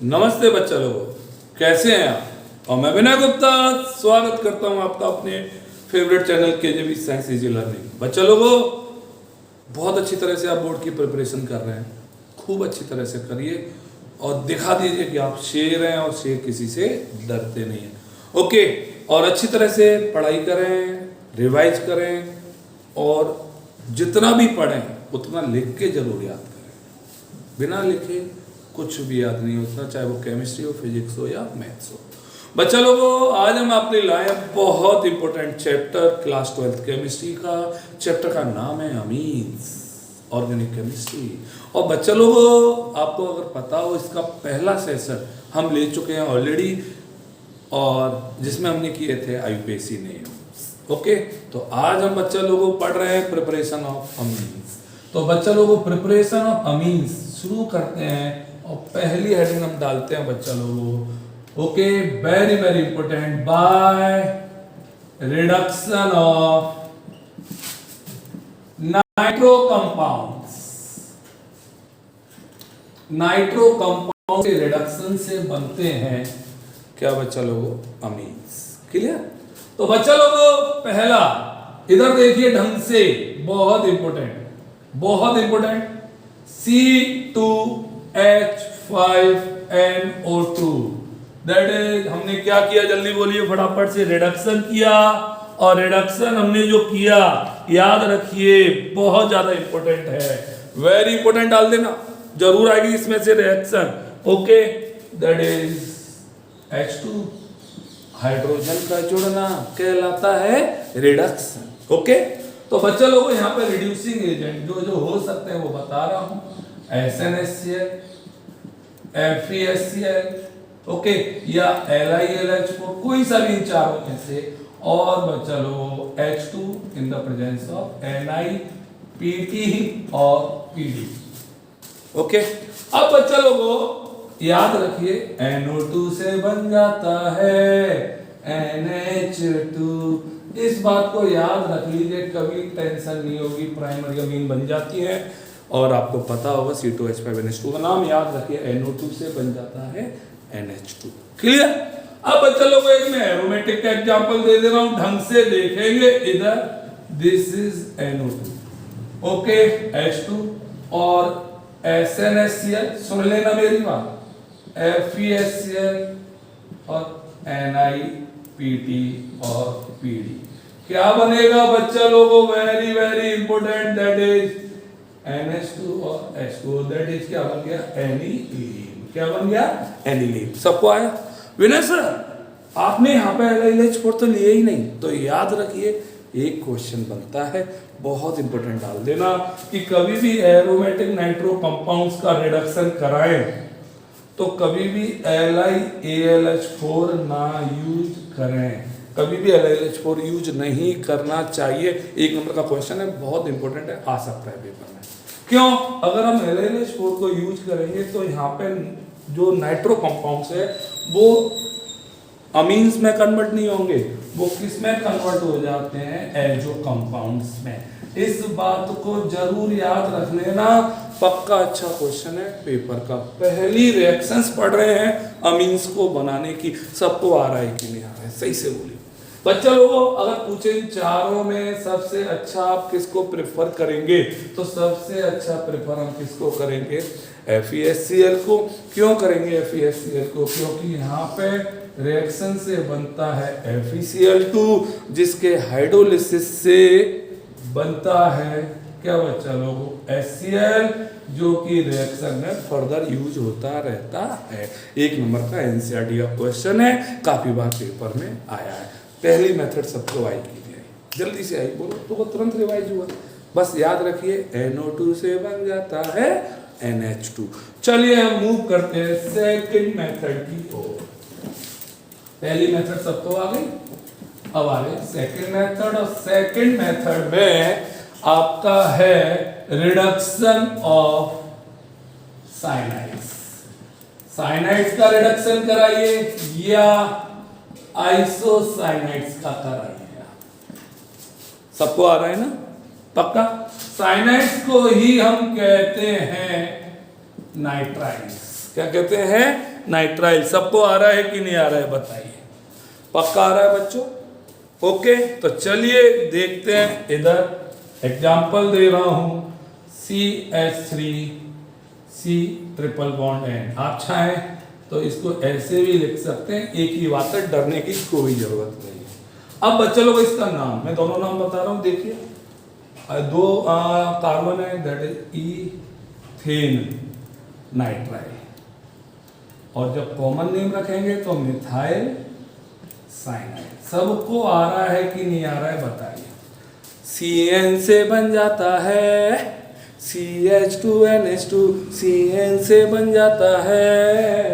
नमस्ते बच्चा लोगों, कैसे हैं आप। और मैं विनय गुप्ता स्वागत करता हूं आपका अपने favourite channel KJB science easy learning. बच्चा लोगों, बहुत अच्छी तरह से आप बोर्ड की प्रिपरेशन कर रहे हैं, खूब अच्छी तरह से करिए और दिखा दीजिए कि आप शेर हैं और शेर किसी से डरते नहीं हैं। ओके, और अच्छी तरह से पढ़ाई करें, रिवाइज करें और जितना भी पढ़ें उतना लिख के जरूर याद करें। बिना लिखे कुछ भी याद नहीं होता, चाहे वो केमिस्ट्री हो, फिजिक्स हो या मैथ्स हो। बच्चा लोगों, आज हम आपके लिए लाए हैं बहुत इंपॉर्टेंट चैप्टर क्लास 12 केमिस्ट्री का। चैप्टर का नाम है अमीन्स, ऑर्गेनिक केमिस्ट्री। और बच्चा लोगों, आपको अगर पता हो, इसका पहला सेशन हम ले चुके हैं ऑलरेडी, और जिसमें हमने किए थे आईयूपीएसी नेम्स। ओके, तो आज हम बच्चा लोगों पढ़ रहे हैं प्रिपरेशन ऑफ अमीन्स। तो बच्चा लोगों, प्रिपरेशन ऑफ अमीन्स शुरू करते हैं और पहली हेडिंग हम डालते हैं बच्चा लोगों। Okay, very very important, by reduction of nitro compounds. Nitro compound के रिडक्शन से बनते हैं क्या बच्चा लोगों, अमीन्स। क्लियर। तो बच्चा लोगों, पहला इधर देखिए ढंग से, बहुत इंपॉर्टेंट, बहुत इंपॉर्टेंट, C2H5NO2। दैट इज, हमने क्या किया, जल्दी बोलिए फटाफट से, रिडक्शन किया। और रिडक्शन हमने जो किया, याद रखिए, बहुत ज्यादा इंपॉर्टेंट है, वेरी इंपॉर्टेंट, डाल देना, जरूर आएगी इसमें से reaction. Okay, that is H2 hydrogen का जुड़ना कहलाता है रिडक्शन। ओके, तो बच्चा लोगों, यहाँ पे रिड्यूसिंग एजेंट जो जो हो सकते हैं वो बता रहा हूं, SnHCl, FeHCl, ओके, या LiLH4, कोई सा भी इन चारों में से। और बच्चा लोगों, H2 in the presence of NiPt और Pd। ओके, अब बच्चा लोगों याद रखिए, NO2 से बन जाता है NH2। इस बात को याद रख लीजिए, कभी टेंशन नहीं होगी, प्राइमरी अमीन बन जाती है। और आपको पता होगा C2H5NH2 का नाम याद रखिए, NO2 से बन जाता है NH2। क्लियर। अब बच्चा लोगों, एक मैं एरोमेटिक का एग्जांपल दे दे रहा हूं, ढंग से देखेंगे। इधर this is NO2, okay, H2 और SnHCl, सुन लेना मेरी बात, FeHCl और NiPt और Pd। क्या बनेगा बच्चा लोगों, very very important, that is NH2 और H2, दैट इज क्या बन गया, एनिलीन। क्या बन गया, एनिलीन। सबको आया। विनय सर, आपने यहाँ पे LiLH4 तो लिए ही नहीं, तो याद रखिए, एक क्वेश्चन बनता है, बहुत इंपॉर्टेंट, डाल देना कि कभी भी एरोमेटिक नाइट्रो कंपाउंड्स का रिडक्शन कराएं तो कभी भी LiAlH4 ना यूज करें, कभी भी LiLH4 यूज नहीं करना चाहिए। एक नंबर का क्वेश्चन है, बहुत इंपॉर्टेंट है, आ सकता है पेपर में। क्यों? अगर हम LiLH4 को यूज करेंगे तो यहाँ पे जो नाइट्रो कंपाउंड्स है वो अमीन्स में कन्वर्ट नहीं होंगे, वो किस में कन्वर्ट हो जाते हैं, एल्जो कंपाउंड्स में। इस बात को जरूर याद रख लेना, पक्का अच्छा क्वेश्चन है पेपर का। पहली रिएक्शंस पढ़ रहे हैं अमीन्स को बनाने की, सबको आ रहा है कि नहीं आ रहा है, सही से बोलिए बच्चा लोगों। अगर पूछे इन चारों में सबसे अच्छा आप किसको प्रेफर करेंगे, तो सबसे अच्छा प्रेफर हम किसको करेंगे, FeHCl को। क्यों करेंगे FeHCl को, क्योंकि यहाँ पे रिएक्शन से बनता है FeCl2, जिसके हाइड्रोलिसिस से बनता है क्या बच्चा लोगों, HCl, जो कि रिएक्शन में फर्दर यूज होता रहता है। एक नंबर का एनसीईआरटी का क्वेश्चन है, काफी बार पेपर में आया है। पहली मेथड सबको आई की, जल्दी से आई, बोलो तो वो तुरंत रिवाइज हुआ। बस याद रखिए, NO2 से बन जाता है NH2। चलिए हम मूव करते हैं सेकंड मेथड की ओर। पहली मेथड सबको आ गई, अब आ गई सेकंड मेथड। और सेकंड मेथड में आपका है रिडक्शन ऑफ साइनाइड्स। साइनाइड्स का रिडक्शन कराइए या आइसोसाइनाइड्स का कराइए। सबको आ रहा है ना, पक्का। साइनाइड्स को ही हम कहते हैं नाइट्राइल्स। क्या कहते हैं, नाइट्राइल। सबको आ रहा है कि नहीं आ रहा है बताइए, पक्का आ रहा है बच्चों? ओके, तो चलिए देखते हैं, इधर एग्जाम्पल दे रहा हूं, CH3 C triple bond N। आप चाहें तो इसको ऐसे भी लिख सकते हैं, एक ही बात है, डरने की कोई जरूरत नहीं है। अब बच्चे लोग इसका नाम, मैं दोनों नाम बता रहा हूं, देखिए दो कार्बन है, दैट इज इथेन नाइट्राइल, और जब कॉमन नेम रखेंगे तो मिथाइल साइनाइड। सबको आ रहा है कि नहीं आ रहा है बताइए? CN से बन जाता है CH2NH2, CN से बन जाता है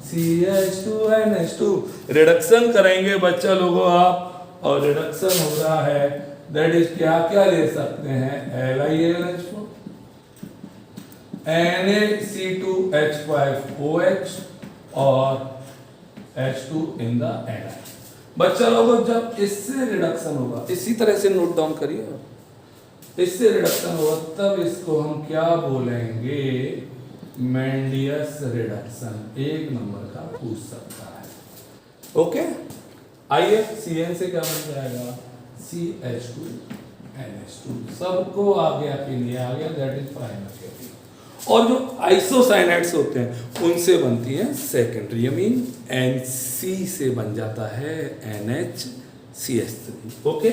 CH2NH2। रिडक्शन करेंगे बच्चा लोगों आप, और रिडक्शन हो रहा है, दैट इज क्या क्या ले सकते हैं, LiNH4, NaC2H5OH और H2 इन द Ni। बच्चा लोगों जब इससे रिडक्शन होगा, इसी तरह से नोट डाउन करिए, इससे रिडक्शन होगा तब इसको हम क्या बोलेंगे, मेंडियस रिडक्शन। एक नंबर का पूछ सकता है। ओके, आइए CN से क्या बन जाएगा, CH2NH2। सबको आ गया कि नहीं आ गया, दैट इज प्राइमरी अमीन। और जो आइसोसाइनाइड्स होते हैं उनसे बनती है सेकेंडरी अमीन, NC से बन जाता है NHCH3। ओके,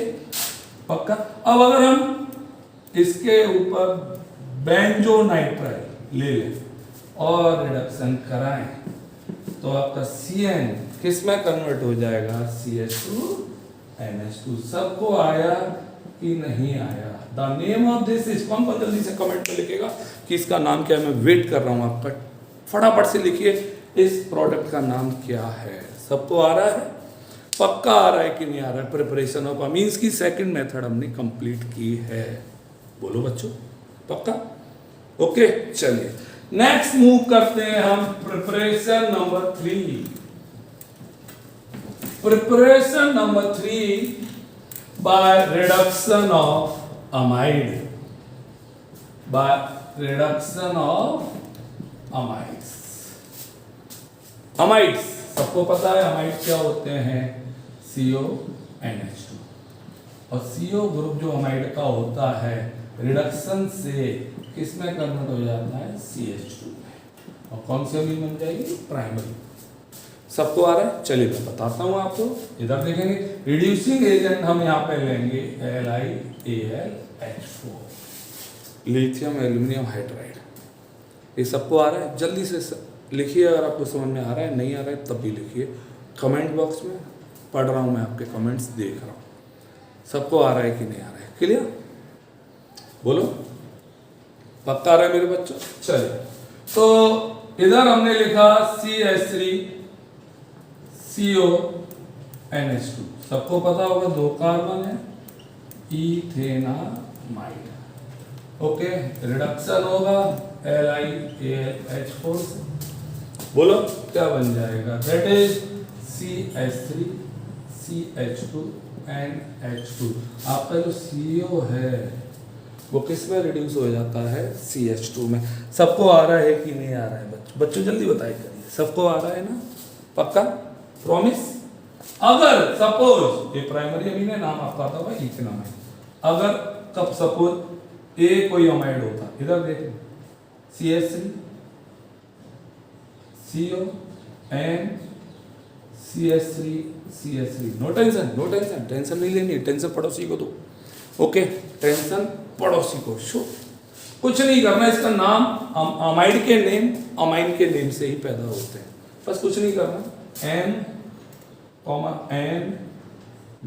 पक्का। अब अगर हम इसके ऊपर बेंजोनाइट्राइल ले लें और रिडक्शन कराएं तो आपका CN किस में कन्वर्ट हो जाएगा, CH2NH2। सबको आया कि नहीं आया? The name of this is, कौन कौन जल्दी से कमेंट में लिखेगा कि इसका नाम क्या है? मैं वेट कर रहा हूं आपका, फटाफट से लिखिए इस प्रोडक्ट का नाम क्या है। सबको आ रहा है, पक्का आ रहा है कि नहीं आ रहा है? प्रिपरेशन ऑफ अमीन्स की सेकंड मेथड हमने कंप्लीट की है, बोलो बच्चों, पक्का? ओके, चलिए नेक्स्ट मूव करते हैं हम preparation number 3। Preparation number 3 by reduction of amide, by reduction of amides। amides सबको पता है, amide क्या होते हैं, CONH2, और CO ग्रुप जो amide का होता है रिडक्शन से किस में कन्वर्ट हो जाता है, CH2 में, और कौन सी अमीन बन जाएगी, प्राइमरी। सबको आ रहा है? चलिए मैं बताता हूं आपको, इधर देखेंगे रिड्यूसिंग एजेंट हम यहाँ पे लेंगे LiAlH4, लिथियम एल्यूमिनियम हाइड्राइड। ये सबको आ रहा है? जल्दी से लिखिए, अगर आपको समझ में आ रहा है, नहीं आ रहा है तब भी लिखिए कमेंट बॉक्स में, पढ़ रहा हूँ मैं, आपके कमेंट्स देख रहा हूँ। सबको आ रहा है कि नहीं आ रहा है? क्लियर, बोलो, पक्का आ रहा है मेरे बच्चों? चलिए, तो इधर हमने लिखा CH3 CONH2, सबको पता होगा दो कार्बन है, इथेनामाइड। ओके, रिडक्शन होगा LiAlH4 से, बोलो क्या बन जाएगा, that is CH3 CH2 NH2। आपका जो CO है वो किस में रिड्यूस हो जाता है, CH2 में। सबको आ रहा है कि नहीं आ रहा है बच्चों? बच्चों जल्दी बताइए करिए, सबको आ रहा है ना, पक्का, प्रॉमिस? अगर सपोज ये प्राइमरी अमीन है, नाम आपका आता होगा इथेनामाइड, अगर कब सपोज ए कोई अमाइड होता, इधर देखो CH3 CO N CH3 CH3, no tension, no tension, tension नहीं लेनी, टेंशन पड़ोसी को दो। ओके, टेंशन पड़ोसी को शो, कुछ नहीं करना, इसका नाम अमाइड के नेम, अमाइन के नेम से ही पैदा होते हैं, बस कुछ नहीं करना, N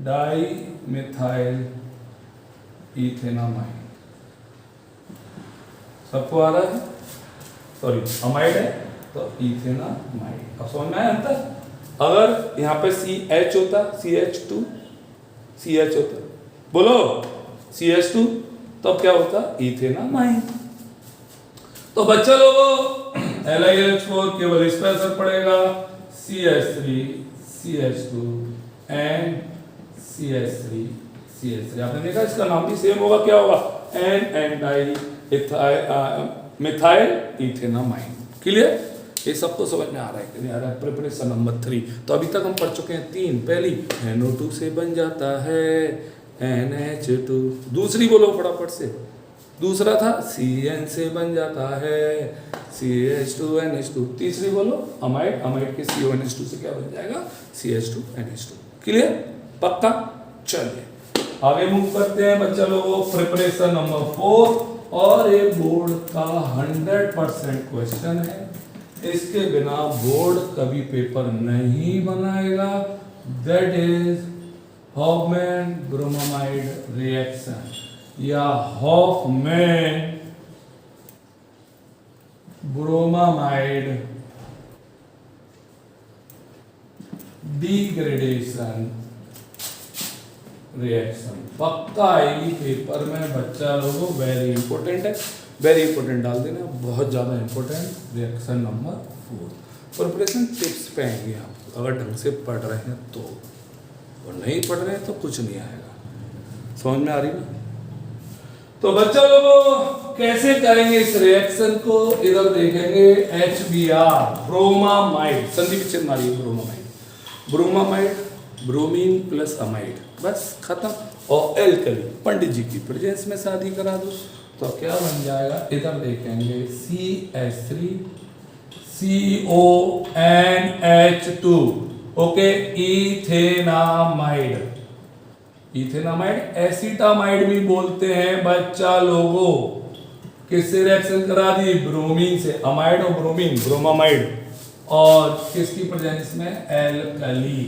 डाई मिथाइल इथेनामाइड। सबको आ रहा है? सॉरी, अमाइड है तो इथेनामाइड। अब समझ में आया अंतर? अगर यहाँ पे CH होता, CH2 CH होता, बोलो CH2, तब क्या होता, इथेनामाइड। तो बच्चा लोगों LiLH4 केवल इस पर असर पड़ेगा, CH3 CH2 and CH3 CH3। आपने देखा इसका नाम भी सेम होगा, क्या होगा, N di methyl ethanamide. Clear? ये सबको समझ में आ रहा है कि नहीं आ रहा है? Preparation number 3। तो अभी तक हम पढ़ चुके हैं 3। पहली NO2 से बन जाता है NH2। दूसरी बोलो फटाफट से। दूसरा था CN से बन जाता है CH2NH2। तीसरी बोलो अमाइड, अमाइड के CONH2 से क्या बन जाएगा CH2NH2। क्लियर? पक्का? चलिए आगे मूव करते हैं बच्चा लोगों। प्रिपरेशन नंबर 4 और ये बोर्ड का 100% क्वेश्चन है। इसके बिना बोर्ड कभी पेपर नहीं बनाएगा। That is Hofmann bromamide reaction या हॉफमैन ब्रोमामाइड डिग्रेडेशन रिएक्शन। पक्का आएगी पेपर में बच्चा लोगों। वेरी इंपॉर्टेंट है, वेरी इंपॉर्टेंट डाल देना, बहुत ज़्यादा important. Reaction number 4 preparation tips पे आएंगे आप अगर ढंग से पढ़ रहे हैं तो, और नहीं पढ़ रहे हैं तो कुछ नहीं आएगा। समझ में आ रही ना? तो बच्चा लोगों कैसे करेंगे इस रिएक्शन को, इधर देखेंगे HBr ब्रोमामाइड, संधि विच्छेद मारिए bromamide, bromamide bromine plus amide, बस खत्म। और एल्कली, पंडित जी की प्रेजेंस में शादी करा दो तो क्या बन जाएगा, इधर देखेंगे CH3 CONH2 okay, ethanamide. Ethanamide acetamide भी बोलते हैं बच्चा लोगों। किससे रिएक्शन करा दी? ब्रोमीन से। अमाइड और ब्रोमीन ब्रोमामाइड, और किसकी प्रेजेंस में? एल्कली।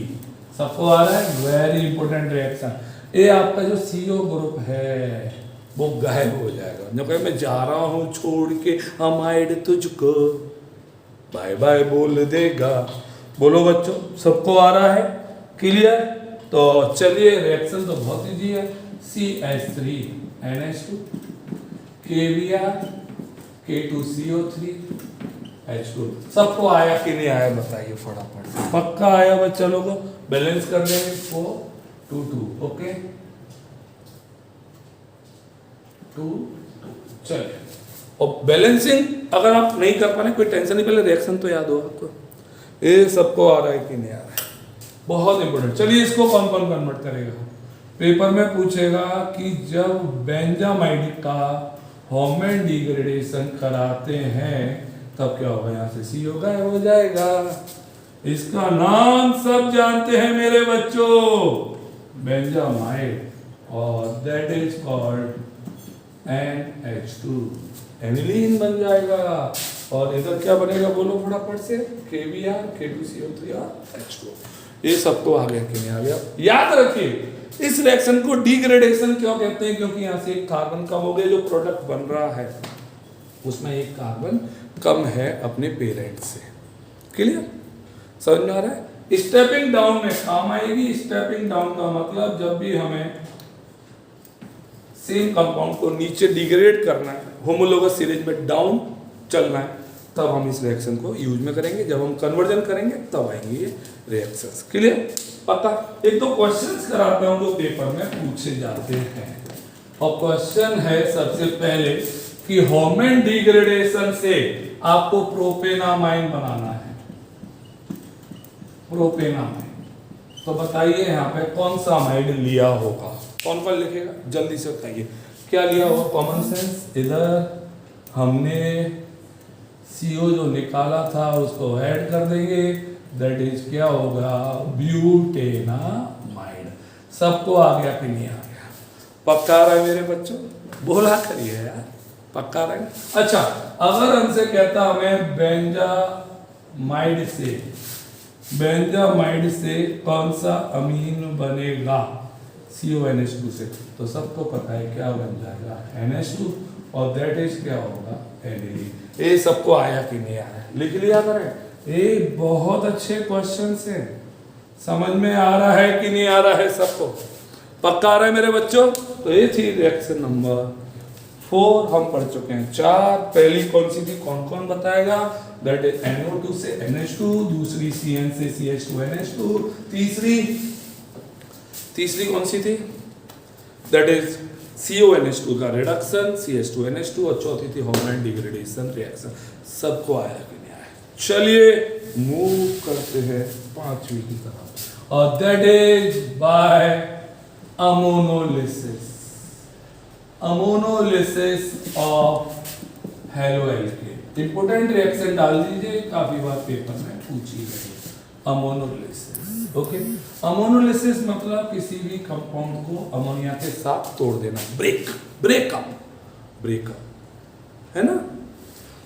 सबको आ रहा है? Very important reaction. ये आपका जो CO ग्रुप है वो गायब हो जाएगा। जो कहे मैं जा रहा हूँ छोड़ के अमाइड तुझको, बाय बाय बोल देगा। बोलो बच्चों, सबको आ रहा है? क्लियर? तो चलिए रिएक्शन तो बहुत ईजी है। CH3NH2 KBr K2CO3 H2। सबको आया कि नहीं आया बताइए फटाफट। पक्का आया बच्चा लोगों। बैलेंस कर देंगे 4 2 2 ओके 2 2। चलिए, और बैलेंसिंग अगर आप नहीं कर पा रहे कोई टेंशन नहीं, पहले रिएक्शन तो याद हो आपको। ये सबको आ रहा है कि नहीं आ रहा है? बहुत इंपॉर्टेंट। चलिए इसको कौन कौन कन्वर्ट करेगा? पेपर में पूछेगा कि जब बेंजामाइड का हॉफमैन डिग्रेडेशन कराते हैं तब क्या होगा? यहाँ से CO गायब हो जाएगा। इसका नाम सब जानते हैं मेरे बच्चों, बेंजामाइड, और that is called NH2, aniline बन जाएगा। और इधर क्या बनेगा बोलो फटाफट से? KBr K2CO3 और H2। ये सबको आ गया कि नहीं आ गया? याद रखिए इस रिएक्शन को डिग्रेडेशन क्यों कहते हैं? क्योंकि यहाँ से एक कार्बन कम हो गया, जो प्रोडक्ट बन रहा है उसमें एक कार्बन कम है अपने पेरेंट से। क्लियर? समझ में आ रहा है? स्टेपिंग डाउन में काम आएगी। स्टेपिंग डाउन का मतलब जब भी हमें सेम कंपाउंड को नीचे डिग्रेड करना है, होमोलोगस सीरीज में डाउन चलना है, तब हम इस रिएक्शन को यूज में करेंगे। जब हम कन्वर्जन करेंगे तब आएंगे ये रिएक्शंस। क्लियर? पक्का? एक दो क्वेश्चंस कराता हूं जो पेपर में पूछे जाते हैं। और क्वेश्चन है सबसे पहले कि हॉफमैन डिग्रेडेशन से आपको प्रोपेनामाइन बनाना है। प्रोपेनामाइन, तो बताइए यहाँ पे कौन सा अमाइड लिया होगा? कौन कौन लिखेगा? जल्दी से बताइए क्या लिया होगा? Common sense. इधर हमने CO जो निकाला था उसको ऐड कर देंगे, दैट इज क्या होगा? ब्यूटेनामाइड। सबको आ गया कि नहीं आ गया? पक्का आ रहा है मेरे बच्चों? बोला करिए यार, पक्का रहा है? अच्छा, अगर हमसे कहता हमें बेंजामाइड से कौन सा अमीन बनेगा CONH2 से, तो सबको पता है क्या बन जाएगा? NH2, और दैट इज क्या होगा? एनिलीन। ये सबको आया कि नहीं आया? लिख लिया करें। ये बहुत अच्छे क्वेश्चन हैं। समझ में आ रहा है कि नहीं आ रहा है? सबको पक्का आ रहा है मेरे बच्चों? तो ये थी रिएक्शन नंबर 4। हम पढ़ चुके हैं 4। पहली कौन सी थी? कौन कौन बताएगा? दैट इज NO2 से NH2, दूसरी CN से CH2NH2, तीसरी कौन सी थी? दैट इज CONH2 का रिडक्शन CH2NH2, और चौथी थी हॉफमैन डिग्रेडेशन रिएक्शन। सबको आया कि नहीं आया? चलिए मूव करते हैं पांचवी की तरफ, और that is by ammonolysis. Ammonolysis of halo alkene. Important reaction डाल दीजिए, काफी बार पेपर में पूछी गई। Ammonolysis, okay. अमोनोलिसिस मतलब किसी भी कंपाउंड को अमोनिया के साथ तोड़ देना, ब्रेकअप है ना।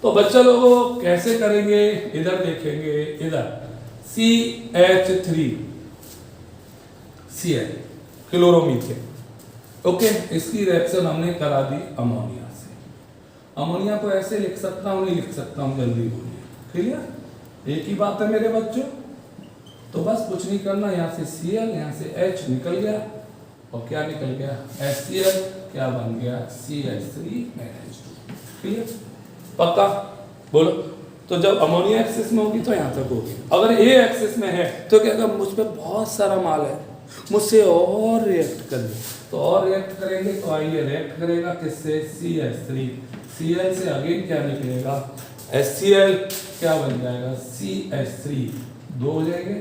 तो बच्चा लोगों कैसे करेंगे, इधर देखेंगे, इधर CH3 Cl क्लोरोमीथेन, ओके। इसकी रिएक्शन हमने करा दी अमोनिया से। अमोनिया को ऐसे लिख सकता हूं, नहीं लिख सकता हूं, जल्दी बोलिए, क्लियर? एक ही बात है मेरे बच्चों। तो बस कुछ नहीं करना, यहाँ से Cl, यहाँ से H निकल गया, और क्या निकल गया, HCl, क्या बन गया, CH3NH2, क्लियर? पक्का बोलो। तो जब अमोनिया एक्सिस में होगी तो यहाँ तक होगी। अगर ए एक्सिस में है तो क्या अगर मुझ पे बहुत सारा माल है, मुझसे और रिएक्ट करिए, तो और रिएक्ट करेंगे तो आइए रिएक्ट करेगा किससे, CH3। Cl से अगेन क्या निकलेगा, HCl, क्या बन जाएगा, CH3, दो हो जाएंगे,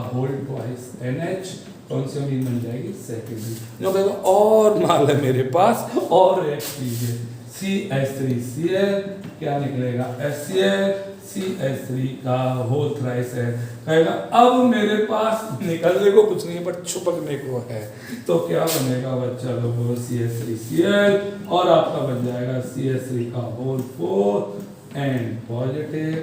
होल ट्वाइस NH, कौन सी अमीन बन जाएगी, सेकेंडरी। जो कहेगा और माल है मेरे पास, और रिएक्ट कीजिए, CH3Cl, क्या निकलेगा, HCl, CH3 का होल थ्राइस है। कहेगा अब मेरे पास निकलने को कुछ नहीं है बट छुपकने को है, तो क्या बनेगा बच्चा लोगों, CH3Cl, और आपका बन जाएगा CH3 का whole 4 and positive,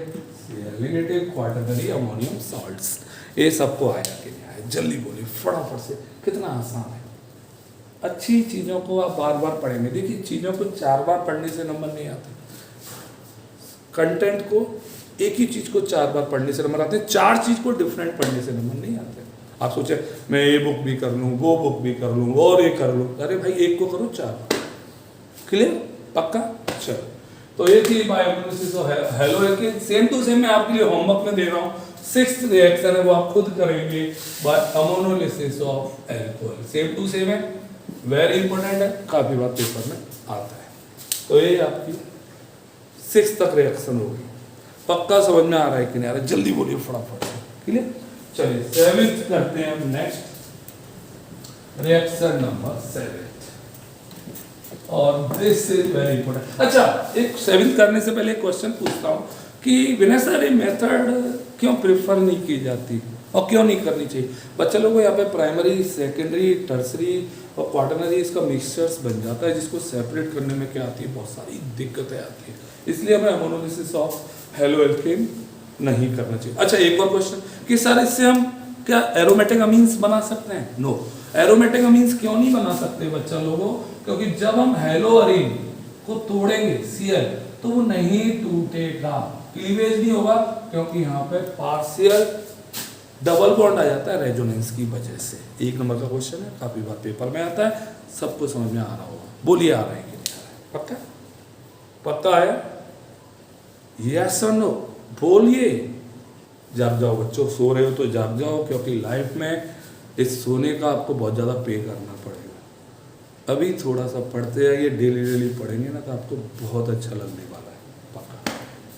Cl negative, quaternary ammonium salts. ये सबको आया कि नहीं आया, जल्दी बोलिए फटाफट से, कितना आसान है। अच्छी चीज़ों को आप बार बार पढ़ेंगे। देखिए चीज़ों को 4 बार पढ़ने से नंबर नहीं आते, कंटेंट को एक ही चीज़ को 4 बार पढ़ने से नंबर आते हैं, 4 चीज़ को डिफरेंट पढ़ने से नंबर नहीं आते। आप सोचे मैं ये बुक भी कर लूँ, वो बुक भी कर लूँ, और ये कर लूँ, अरे भाई एक को करो 4 बार, क्लियर, पक्का। चलो, तो ये थी ammonolysis of halo alkane. Same to same मैं आपके लिए होमवर्क में दे रहा हूँ, 6th रिएक्शन है वो आप खुद करेंगे, by ammonolysis of alcohol. Same to same है, वेरी इंपॉर्टेंट है, काफी बार पेपर में आता है। तो ये आपकी 6th तक रिएक्शन होगी। पक्का समझ में आ रहा है कि नहीं आ रहा है, जल्दी बोलिए फटाफट से, क्लियर। चलिए 7th करते हैं हम नेक्स्ट, रिएक्शन नंबर 7, और दिस इज वेरी इंपॉर्टेंट। अच्छा, एक 7th करने से पहले क्वेश्चन पूछता हूँ कि विनय सर ये मेथड क्यों प्रेफर नहीं की जाती और क्यों नहीं करनी चाहिए। बच्चे लोगों को यहाँ पे प्राइमरी, सेकेंडरी, टर्सरी और क्वाटरनरी इसका मिक्सचर्स बन जाता है, जिसको सेपरेट करने में क्या आती है, बहुत सारी दिक्कतें आती है। इसलिए हमें अमोनोलिसिस ऑफ हेलो एल्केन नहीं करना चाहिए। अच्छा, एक और क्वेश्चन कि सर इससे हम क्या एरोमेटिक अमीन्स बना सकते हैं? नो, एरोमेटिक अमीन्स क्यों नहीं बना सकते बच्चा लोगों, क्योंकि जब हम हेलो अरीन को तोड़ेंगे Cl तो वो नहीं टूटेगा, क्लीवेज नहीं होगा, क्योंकि यहाँ पे पार्शियल डबल बॉन्ड आ जाता है रेजोनेंस की वजह से। 1 नंबर का क्वेश्चन है, काफी बार पेपर में आता है, सबको समझ में आ रहा होगा। बोलिए आ रहा है कि नहीं आ रहा है, पक्का पक्का आया, यस और नो बोलिए। जाग जाओ बच्चों, सो रहे हो तो जाग जाओ, क्योंकि लाइफ में इस सोने का आपको बहुत ज़्यादा पे करना पड़ेगा। अभी थोड़ा सा पढ़ते आइए, डेली पढ़ेंगे ना तो आपको बहुत अच्छा लगने वाला है, पक्का।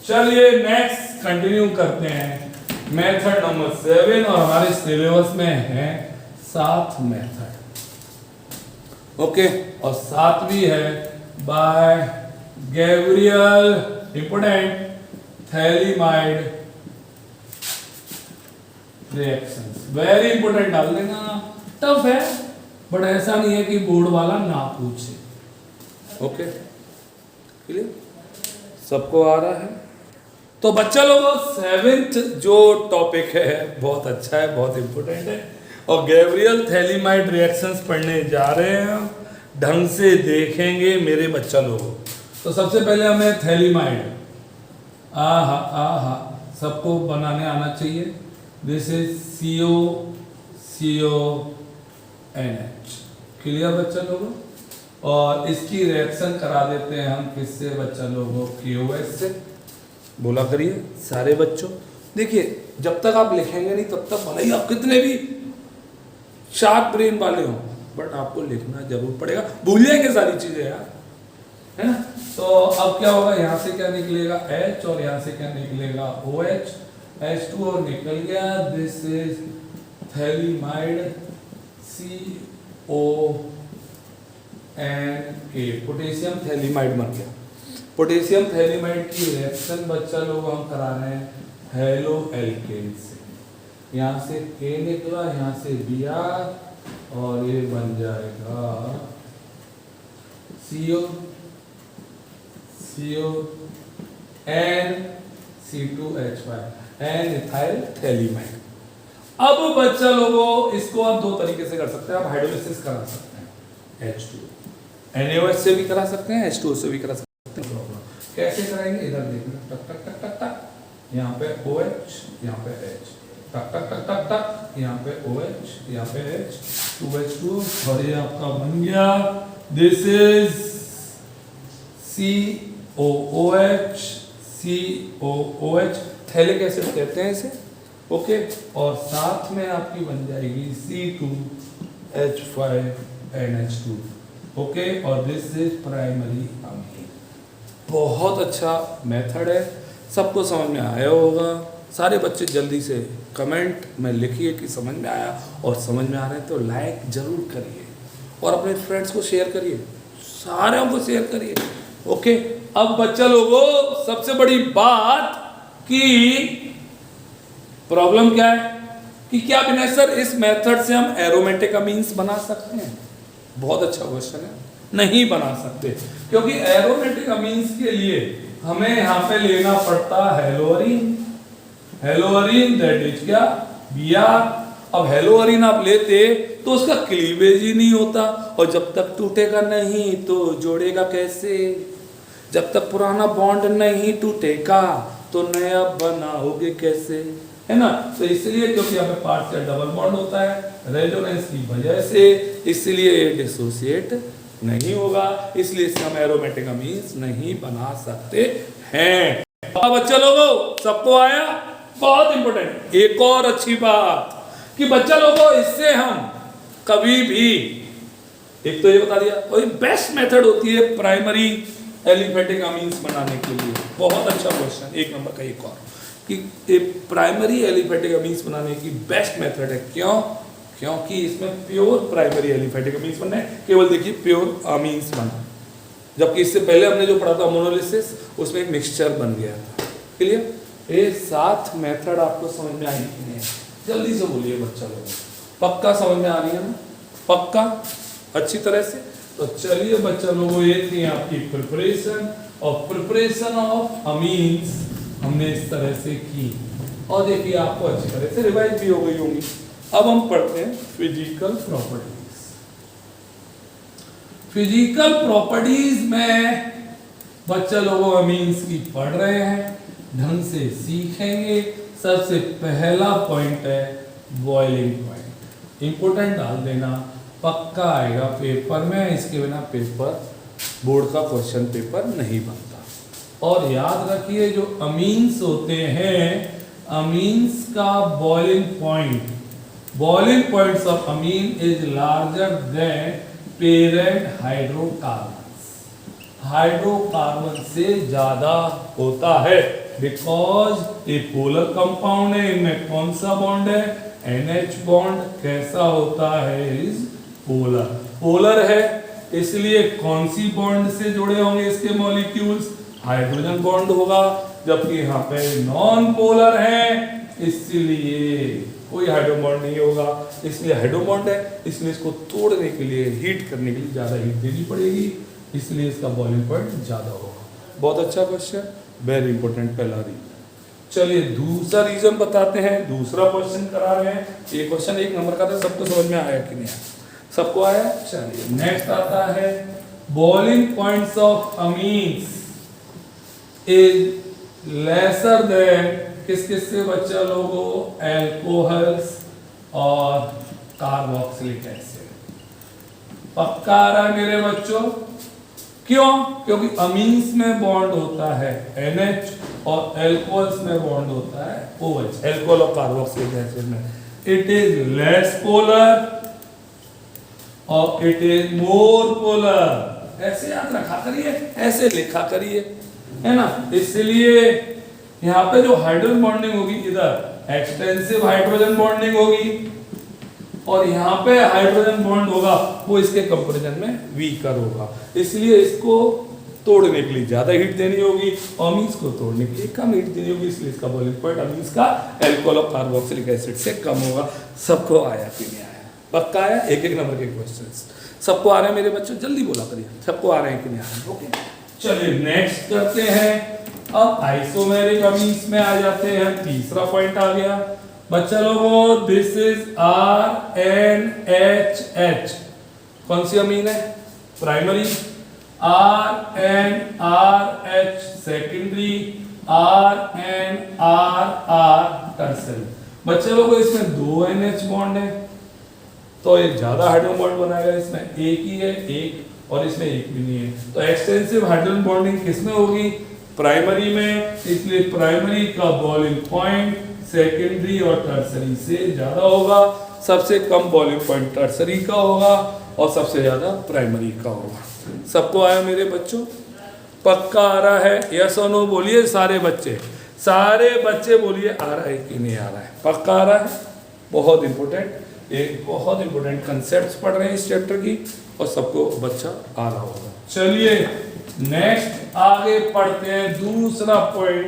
चलिए नेक्स्ट कंटिन्यू करते हैं, मेथड नंबर 7, और हमारे सिलेबस में है 7 मेथड, ओके। और 7वीं है by Gabriel, important, phthalimide reactions, very important, डाल देना। टफ है बट ऐसा नहीं है कि बोर्ड वाला ना पूछे, ओके, क्लियर, सबको आ रहा है। तो बच्चा लोगों 7th जो टॉपिक है बहुत अच्छा है, बहुत इंपॉर्टेंट है, और गैब्रियल थैलीमाइड रिएक्शंस पढ़ने जा रहे हैं, ढंग से देखेंगे मेरे बच्चा लोगों। तो सबसे पहले हमें थैलीमाइड, सबको बनाने आना चाहिए। दिस इज CONH, क्लियर बच्चा लोगों। और इसकी रिएक्शन करा देते हैं हम किससे बच्चा लोगों, KOH से। बोला करिए सारे बच्चों। देखिए जब तक आप लिखेंगे नहीं तब तक भले ही आप कितने भी शार्प ब्रेन वाले हो, बट आपको लिखना जरूर पड़ेगा। भूल जाएंगे सारी चीजें यार, है ना। तो अब क्या होगा, यहाँ से क्या निकलेगा H और यहाँ से क्या निकलेगा OH, H2 और निकल गया, this is phthalimide CONA, potassium phthalimide बन गया। पोटेशियम थैलीमाइड की रिएक्शन बच्चा लोग हम करा रहे हैं हेलो एल्केन से, यहाँ से K निकला, यहाँ से Br और ये बन जाएगा CO N C2H5 N ethyl phthalimide. अब बच्चा लोगों इसको आप दो तरीके से कर सकते हैं, आप हाइड्रोलिसिस करा सकते हैं H2 NaOH से भी करा सकते हैं, H2O से भी करा सकते हैं। कैसे कराएंगे, इधर देखना, टक टक टक टक टक, यहाँ पे OH, यहाँ पे H, टक टक टक टक टक, यहाँ पे OH, यहाँ पे H, 2H2 और ये आपका बन गया, this is COOH, COOH, phthalic acid कहते हैं इसे, ओके। और साथ में आपकी बन जाएगी C2H5NH2, ओके। और दिस इज प्राइमरी अमीन। बहुत अच्छा मेथड है, सबको समझ में आया होगा। सारे बच्चे जल्दी से कमेंट में लिखिए कि समझ में आया, और समझ में आ रहे हैं तो लाइक जरूर करिए और अपने फ्रेंड्स को शेयर करिए, सारों को शेयर करिए, ओके। अब बच्चा लोगों सबसे बड़ी बात कि प्रॉब्लम क्या है कि क्या विनय सर इस मेथड से हम एरोमेटिक अमीन्स बना सकते हैं? बहुत अच्छा क्वेश्चन है। नहीं बना सकते, क्योंकि एरोमेटिक अमीन्स के लिए हमें यहाँ पे लेना पड़ता है हेलोअरीन, हेलोअरीन दैट इज क्या Br। अब हेलोअरीन आप लेते तो उसका क्लीवेज ही नहीं होता, और जब तक टूटेगा नहीं तो जोड़ेगा कैसे? जब तक पुराना बॉन्ड नहीं टूटेगा तो नया बनाओगे कैसे, है ना। तो इसलिए क्योंकि यहाँ पे पार्शियल डबल बॉन्ड होता है रेजोनेंस की वजह से, इसलिए डिसोसिएट नहीं होगा, इसलिए इसे हम एरोमेटिक अमीन्स नहीं बना सकते हैं। अब बच्चा लोगों सबको आया? बहुत इंपॉर्टेंट एक और अच्छी बात कि बच्चा लोगों इससे हम कभी भी, एक तो ये बता दिया, और बेस्ट मेथड होती है प्राइमरी एलिफेटिक अमीन्स बनाने के लिए। बहुत अच्छा क्वेश्चन, एक नंबर का एक और, कि प्राइमरी एलिफेटिक अमीन्स बनाने की बेस्ट मेथड है। क्यों? क्योंकि इसमें प्योर प्राइमरी एलिफेटिक अमीन्स बनना है, केवल देखिए प्योर अमीन्स बना, जबकि इससे पहले हमने जो पढ़ा था मोनोलिसिस, उसमें एक मिक्सचर बन गया था। क्लियर? ये 7 मेथड आपको समझ में आई कि नहीं? जल्दी से बोलिए बच्चा लोग, पक्का समझ में आ रही है ना? पक्का अच्छी तरह से? तो चलिए बच्चा लोगों, ये थी आपकी प्रिपरेशन, और प्रिपरेशन ऑफ अमीन्स हमने इस तरह से की, और देखिए आपको अच्छी तरह से रिवाइज भी हो गई होंगी। अब हम पढ़ते हैं फिजिकल प्रॉपर्टीज। फिजिकल प्रॉपर्टीज में बच्चा लोगों अमीन्स की पढ़ रहे हैं, ढंग से सीखेंगे। सबसे पहला पॉइंट है बॉइलिंग पॉइंट, इंपोर्टेंट डाल देना, पक्का आएगा पेपर में, इसके बिना पेपर बोर्ड का क्वेश्चन पेपर नहीं बनता। और याद रखिए जो अमीन्स होते हैं, अमीन्स का boiling points of amine is larger than parent hydrocarbon, hydrocarbon से ज्यादा होता है, बिकॉज ये पोलर कंपाउंड है। इनमें कौन सा बॉन्ड है? NH bond. कैसा होता है? इज पोलर, पोलर है, इसलिए कौन सी बॉन्ड से जुड़े होंगे इसके मॉलिक्यूल्स? हाइड्रोजन बॉन्ड होगा, जबकि यहाँ पे नॉन पोलर है, इसलिए कोई हाइड्रोजन बॉन्ड नहीं होगा। इसलिए हाइड्रोजन बॉन्ड है, इसलिए इसको तोड़ने के लिए, हीट करने के लिए ज्यादा हीट देनी पड़ेगी, इसलिए इसका बॉइलिंग पॉइंट ज्यादा होगा। बहुत अच्छा क्वेश्चन, वेरी इंपॉर्टेंट पहला रीजन। चलिए दूसरा रीजन बताते हैं, दूसरा क्वेश्चन करा रहे हैं। ये क्वेश्चन 1 नंबर का था, सबको समझ में आया कि नहीं आया? सबको आया? चलिए नेक्स्ट आता है boiling points of amines is lesser than, किस किस से बच्चा लोगों? एल्कोहल्स और कार्बोक्सिलिक एसिड। पक्का आ रहा है मेरे बच्चों? क्यों? क्योंकि अमीन्स में बॉन्ड होता है NH और एल्कोहल्स में बॉन्ड होता है OH, एल्कोहल और कार्बोक्सिलिक एसिड में। इट इज लेस पोलर और इट इज मोर पोलर। ऐसे याद रखा करिए, ऐसे लिखा करिए, है ना। इसलिए यहाँ पे जो हाइड्रोजन बॉन्डिंग होगी इधर एक्सटेंसिव हाइड्रोजन बॉन्डिंग होगी, और यहाँ पे हाइड्रोजन बॉन्ड होगा वो इसके कंपैरिजन में वीकर होगा। इसलिए इसको तोड़ने के लिए ज्यादा हीट देनी होगी, अमीन्स को तोड़ने के लिए कम हीट देनी होगी, इसलिए इसका बॉइलिंग पॉइंट अमीन्स का अल्कोहल और कार्बोक्सिलिक एसिड से कम होगा। सबको आया कि नहीं आया? पक्का आया? एक एक नंबर के क्वेश्चंस सबको आ रहे हैं मेरे बच्चों, जल्दी बोला करिए, सबको आ रहे हैं कि नहीं आ रहे हैं? ओके, चलिए नेक्स्ट करते हैं। अब आइसोमेरिक अमीन्स में आ जाते हैं, तीसरा पॉइंट आ गया बच्चा लोगों, दिस इज RNHH। कौन सी अमीन है? Primary. RNRH secondary, RNRR tertiary. बच्चे लोगों इसमें 2 NH बॉन्ड है, तो एक ज्यादा हाइड्रोजन बॉन्ड बनाएगा, इसमें एक ही है, एक, और इसमें एक भी नहीं है। तो एक्सटेंसिव हाइड्रोजन बॉन्डिंग किसमें होगी? प्राइमरी में, इसलिए प्राइमरी का बॉइलिंग पॉइंट सेकेंडरी और टर्सरी से ज्यादा होगा। सबसे कम बॉइलिंग पॉइंट टर्सरी का होगा और सबसे ज्यादा प्राइमरी का होगा। सबको आया मेरे बच्चों? पक्का आ रहा है? यस और नो बोलिए सारे बच्चे, सारे बच्चे बोलिए आ रहा है कि नहीं आ रहा है? पक्का आ रहा है? बहुत इंपॉर्टेंट, एक बहुत इंपॉर्टेंट कंसेप्ट पढ़ रहे हैं इस चैप्टर की, और सबको बच्चा आ रहा होगा। चलिए नेक्स्ट आगे पढ़ते हैं, दूसरा पॉइंट,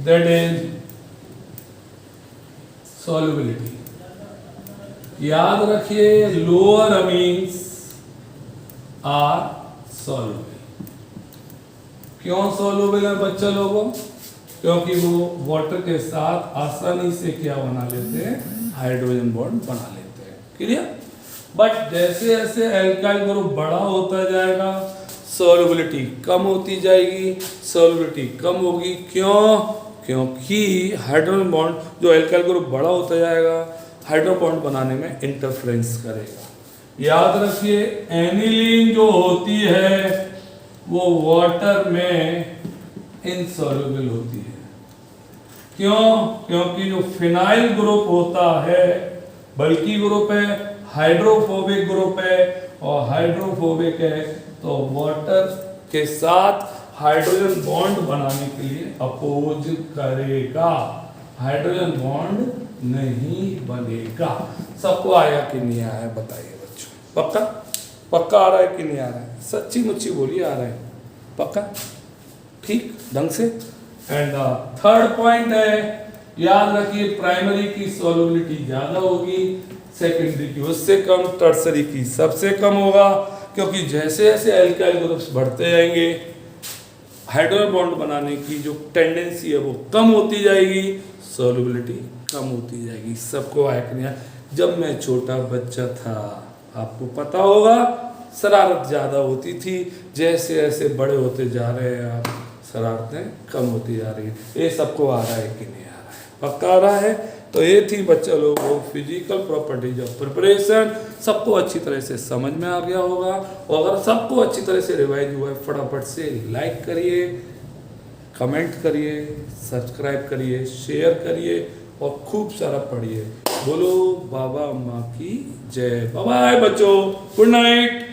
दैट इज सॉल्युबिलिटी। याद रखिए लोअर अमीन्स आर सॉल्युबल। क्यों सॉल्युबल है बच्चा लोगों? क्योंकि वो वाटर के साथ आसानी से क्या बना लेते हैं? हाइड्रोजन बॉन्ड बना लेते हैं। क्लियर? बट जैसे जैसे एल्काइल ग्रुप बड़ा होता जाएगा सॉल्युबिलिटी कम होती जाएगी, सॉल्युबिलिटी कम होगी। क्यों? क्योंकि हाइड्रोजन बॉन्ड जो एल्काइल ग्रुप बड़ा होता जाएगा हाइड्रोजन बॉन्ड बनाने में इंटरफ्रेंस करेगा। याद रखिए एनिलीन जो होती है वो वाटर में इनसॉल्युबल होती है। क्यों? क्योंकि जो फिनाइल ग्रुप होता है बल्कि ग्रुप है, हाइड्रोफोबिक ग्रुप है, और हाइड्रोफोबिक है तो वाटर के साथ हाइड्रोजन बॉन्ड बनाने के लिए अपोज करेगा, हाइड्रोजन बॉन्ड नहीं बनेगा। सबको आया कि नहीं आया बताइए बच्चों? पक्का? पक्का आ रहा है कि नहीं आ रहा है? सच्ची मुच्ची बोलिए आ रहा है? पक्का? ठीक ढंग से। एंड थर्ड पॉइंट है, याद रखिए प्राइमरी की सॉल्युबिलिटी ज्यादा होगी, सेकेंडरी की उससे कम, टर्सरी की सबसे कम होगा। क्योंकि जैसे जैसे एल्काइल ग्रुप्स बढ़ते जाएंगे हाइड्रोजन बॉन्ड बनाने की जो टेंडेंसी है वो कम होती जाएगी, सॉल्युबिलिटी कम होती जाएगी। सबको आया कि नहीं? जब मैं छोटा बच्चा था आपको पता होगा शरारत ज़्यादा होती थी, जैसे जैसे बड़े होते जा रहे हैं आप शरारतें कम होती जा रही है। ये सबको आ रहा है कि नहीं आ रहा है? पक्का आ रहा है? तो ये थी बच्चा लोगों फिजिकल प्रॉपर्टीज ऑफ प्रिपरेशन। सबको अच्छी तरह से समझ में आ गया होगा, और अगर सबको अच्छी तरह से रिवाइज हुआ है फटाफट से लाइक करिए, कमेंट करिए, सब्सक्राइब करिए, शेयर करिए और खूब सारा पढ़िए। बोलो बाबा अम्मा की जय। बाय बाय बच्चों, गुड नाइट।